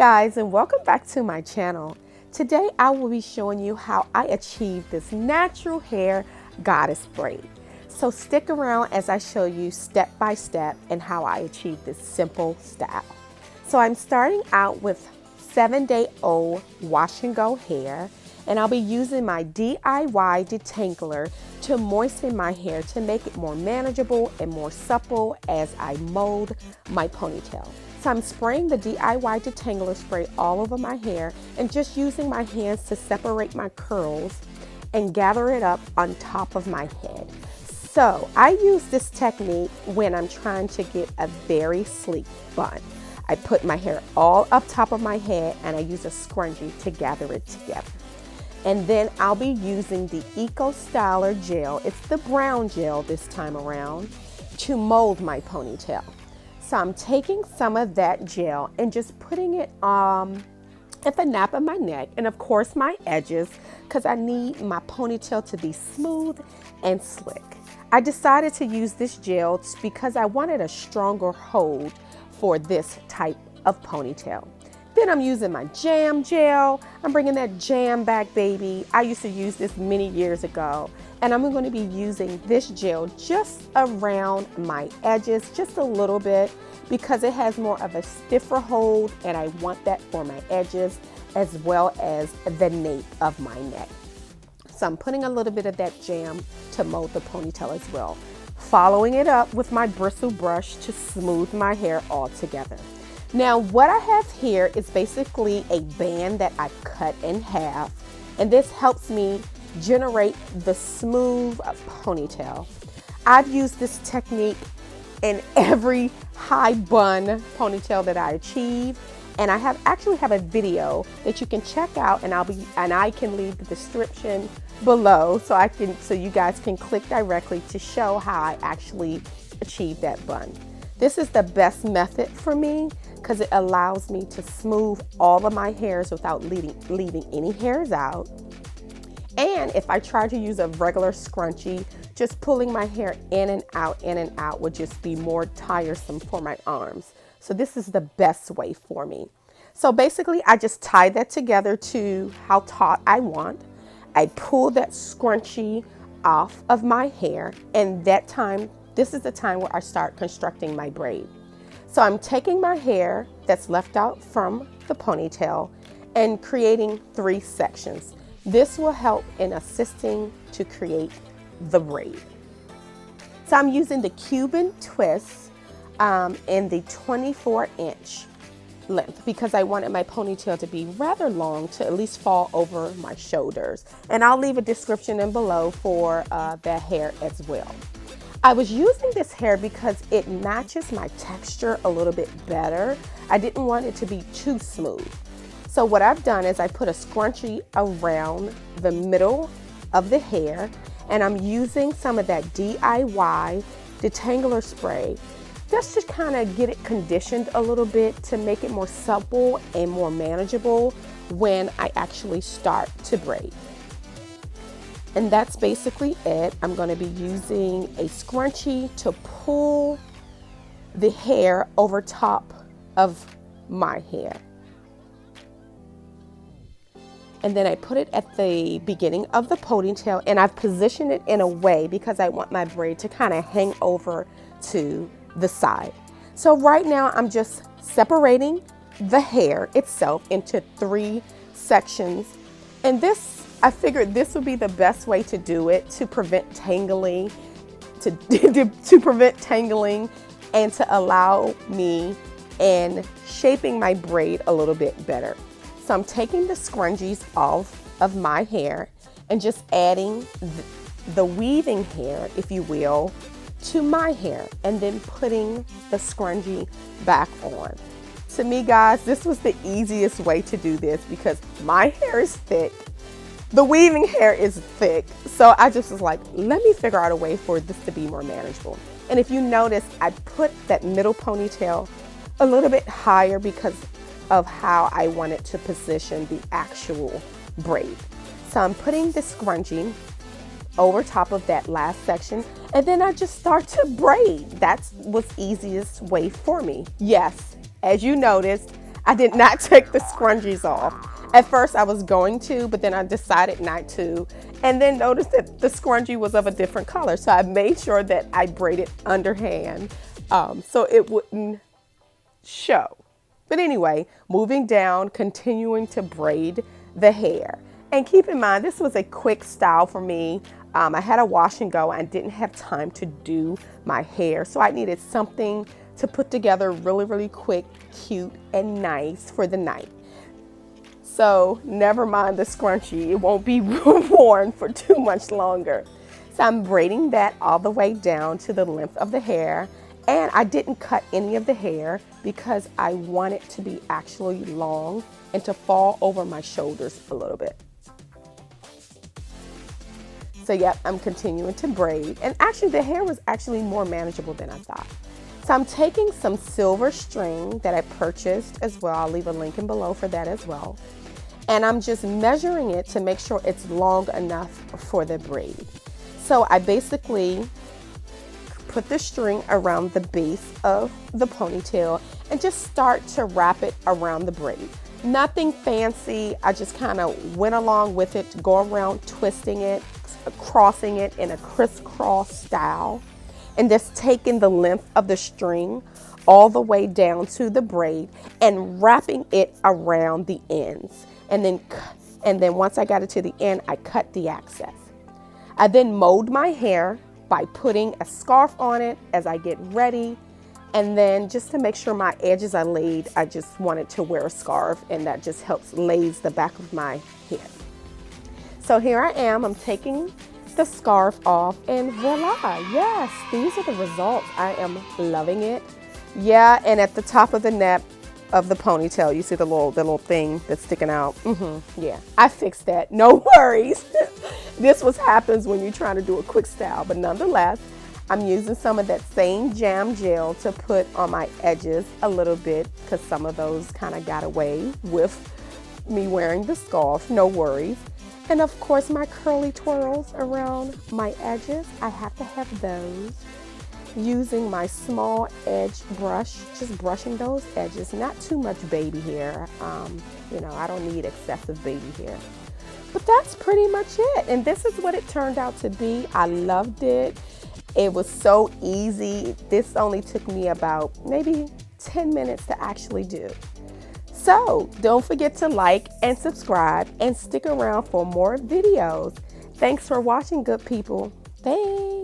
guys, and welcome back to my channel. Today I will be showing you how I achieved this natural hair goddess braid. So stick around as I show you step by step and how I achieved this simple style. So I'm starting out with 7-day-old wash and go hair, and I'll be using my DIY detangler to moisten my hair to make it more manageable and more supple as I mold my ponytail. So I'm spraying the DIY detangler spray all over my hair and just using my hands to separate my curls and gather it up on top of my head. So I use this technique when I'm trying to get a very sleek bun. I put my hair all up top of my head and I use a scrunchie to gather it together. And then I'll be using the Eco Styler gel, it's the brown gel this time around, to mold my ponytail. So I'm taking some of that gel and just putting it at the nape of my neck and of course my edges, because I need my ponytail to be smooth and slick. I decided to use this gel because I wanted a stronger hold for this type of ponytail. Then I'm using my jam gel. I'm bringing that jam back, baby. I used to use this many years ago, and I'm going to be using this gel just around my edges, just a little bit, because it has more of a stiffer hold, and I want that for my edges as well as the nape of my neck. So I'm putting a little bit of that jam to mold the ponytail as well, following it up with my bristle brush to smooth my hair all together. Now what I have here is basically a band that I cut in half, and this helps me generate the smooth ponytail. I've used this technique in every high bun ponytail that I achieve, and I actually have a video that you can check out, and I can leave the description below so you guys can click directly to show how I actually achieved that bun. This is the best method for me because it allows me to smooth all of my hairs without leaving any hairs out. And if I try to use a regular scrunchie, just pulling my hair in and out would just be more tiresome for my arms. So this is the best way for me. So basically I just tie that together to how taut I want. I pull that scrunchie off of my hair, and this is the time where I start constructing my braid. So I'm taking my hair that's left out from the ponytail and creating 3 sections. This will help in assisting to create the braid. So I'm using the Cuban twist in the 24-inch length because I wanted my ponytail to be rather long to at least fall over my shoulders. And I'll leave a description in below for that hair as well. I was using this hair because it matches my texture a little bit better. I didn't want it to be too smooth. So what I've done is I put a scrunchie around the middle of the hair, and I'm using some of that DIY detangler spray just to kind of get it conditioned a little bit to make it more supple and more manageable when I actually start to braid. And that's basically it. I'm going to be using a scrunchie to pull the hair over top of my hair. And then I put it at the beginning of the ponytail, and I've positioned it in a way because I want my braid to kind of hang over to the side. So right now I'm just separating the hair itself into 3 sections, and I figured this would be the best way to do it to prevent tangling, to prevent tangling and to allow me in shaping my braid a little bit better. So I'm taking the scrunchies off of my hair and just adding the weaving hair, if you will, to my hair, and then putting the scrunchie back on. To me, guys, this was the easiest way to do this because my hair is thick. The weaving hair is thick. So I just was like, let me figure out a way for this to be more manageable. And if you notice, I put that middle ponytail a little bit higher because of how I wanted to position the actual braid. So I'm putting the scrunchie over top of that last section, and then I just start to braid. That's what's easiest way for me. Yes, as you noticed, I did not take the scrunchies off. At first I was going to, but then I decided not to, and then noticed that the scrunchie was of a different color. So I made sure that I braided underhand so it wouldn't show. But anyway, moving down, continuing to braid the hair. And keep in mind, this was a quick style for me. I had a wash and go and didn't have time to do my hair. So I needed something to put together really, really quick, cute, and nice for the night. So never mind the scrunchie. It won't be worn for too much longer. So I'm braiding that all the way down to the length of the hair. And I didn't cut any of the hair because I want it to be actually long and to fall over my shoulders a little bit. So yep, I'm continuing to braid. And actually the hair was actually more manageable than I thought. So I'm taking some silver string that I purchased as well. I'll leave a link in below for that as well. And I'm just measuring it to make sure it's long enough for the braid. So I basically put the string around the base of the ponytail and just start to wrap it around the braid. Nothing fancy. I just kind of went along with it, go around twisting it, crossing it in a crisscross style, and just taking the length of the string all the way down to the braid and wrapping it around the ends. And then once I got it to the end, I cut the excess. I then mowed my hair by putting a scarf on it as I get ready. And then just to make sure my edges are laid, I just wanted to wear a scarf, and that just helps lace the back of my hair. So here I am, I'm taking the scarf off, and voila, yes, these are the results. I am loving it. Yeah, and at the top of the neck of the ponytail, you see the little thing that's sticking out. Yeah, I fixed that, no worries. This what happens when you're trying to do a quick style, but nonetheless, I'm using some of that same jam gel to put on my edges a little bit because some of those kind of got away with me wearing the scarf, no worries. And of course, my curly twirls around my edges, I have to have those. Using my small edge brush, just brushing those edges, not too much baby hair. You know, I don't need excessive baby hair. But that's pretty much it. And this is what it turned out to be. I loved it. It was so easy. This only took me about maybe 10 minutes to actually do. So don't forget to like and subscribe and stick around for more videos. Thanks for watching, good people. Thanks.